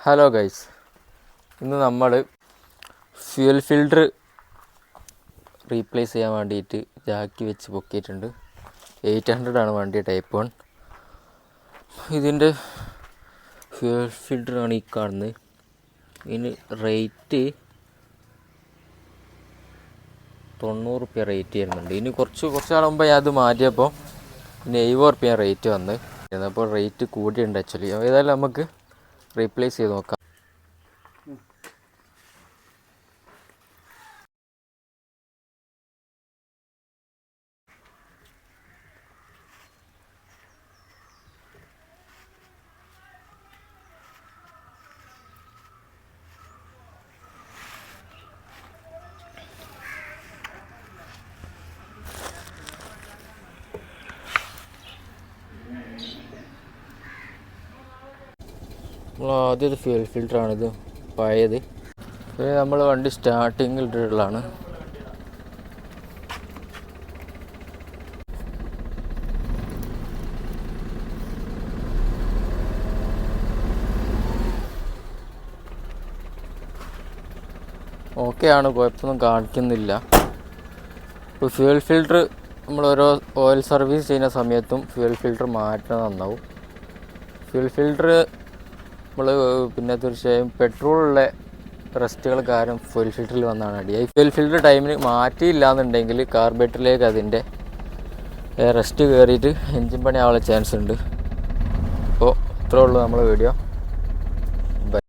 Hello guys, ഇന്ന് നമ്മൾ fuel filter replace ചെയ്യാൻ വേണ്ടിയിട്ട് ജാക്കി വെച്ച് പൊക്കിയിട്ടുണ്ട്. 800 ആണ് വണ്ടി, ടൈപ്പ് 1. ഇതിൻ്റെ ഫ്യൂൽ ഫിൽറ്ററാണ് ഈ കാണുന്നത്. ഇതിന് റേറ്റ് 90 റുപ്യ റേറ്റ് വരുന്നുണ്ട്. ഇനി കുറച്ച് നാൾ മുമ്പ് ഞാൻ അത് മാറ്റിയപ്പോൾ ഇനി 70 റുപ്യ റേറ്റ് വന്ന്. അപ്പോൾ റേറ്റ് കൂടിയുണ്ട് ആക്ച്വലി. ഏതായാലും നമുക്ക് റീപ്ലേസ് ചെയ്ത് നോക്കാം. നമ്മൾ ആദ്യത്തെ ഫ്യൂൽ ഫിൽറ്ററാണിത്, പഴയത്. ഇത് നമ്മൾ വണ്ടി സ്റ്റാർട്ടിങ്ങിൽ ഇട്ടിട്ടുള്ളതാണ്. ഓക്കെ ആണ്, കുഴപ്പമൊന്നും കാണിക്കുന്നില്ല. ഇപ്പോൾ ഫ്യൂൽ ഫിൽറ്റർ നമ്മൾ ഓരോ ഓയിൽ സർവീസ് ചെയ്യുന്ന സമയത്തും ഫ്യൂൽ ഫിൽറ്റർ മാറ്റുന്നത് നന്നാവും. ഫ്യൂൽ ഫിൽറ്റർ നമ്മൾ പിന്നെ തീർച്ചയായും പെട്രോളിലുള്ള റെസ്റ്റുകൾ കാരണം ഫ്യൂൽ ഫിൽറ്ററിൽ വന്നാണ് അടിയായി. ഫ്യൂൽ ഫിൽറ്റർ ടൈമിന് മാറ്റിയില്ല എന്നുണ്ടെങ്കിൽ കാർബറേറ്ററിലേക്ക് അതിൻ്റെ റെസ്റ്റ് കയറിയിട്ട് എൻജിൻ പണി ആവാനുള്ള ചാൻസ് ഉണ്ട്. അപ്പോൾ ഇത്രേ ഉള്ളൂ നമ്മുടെ വീഡിയോ.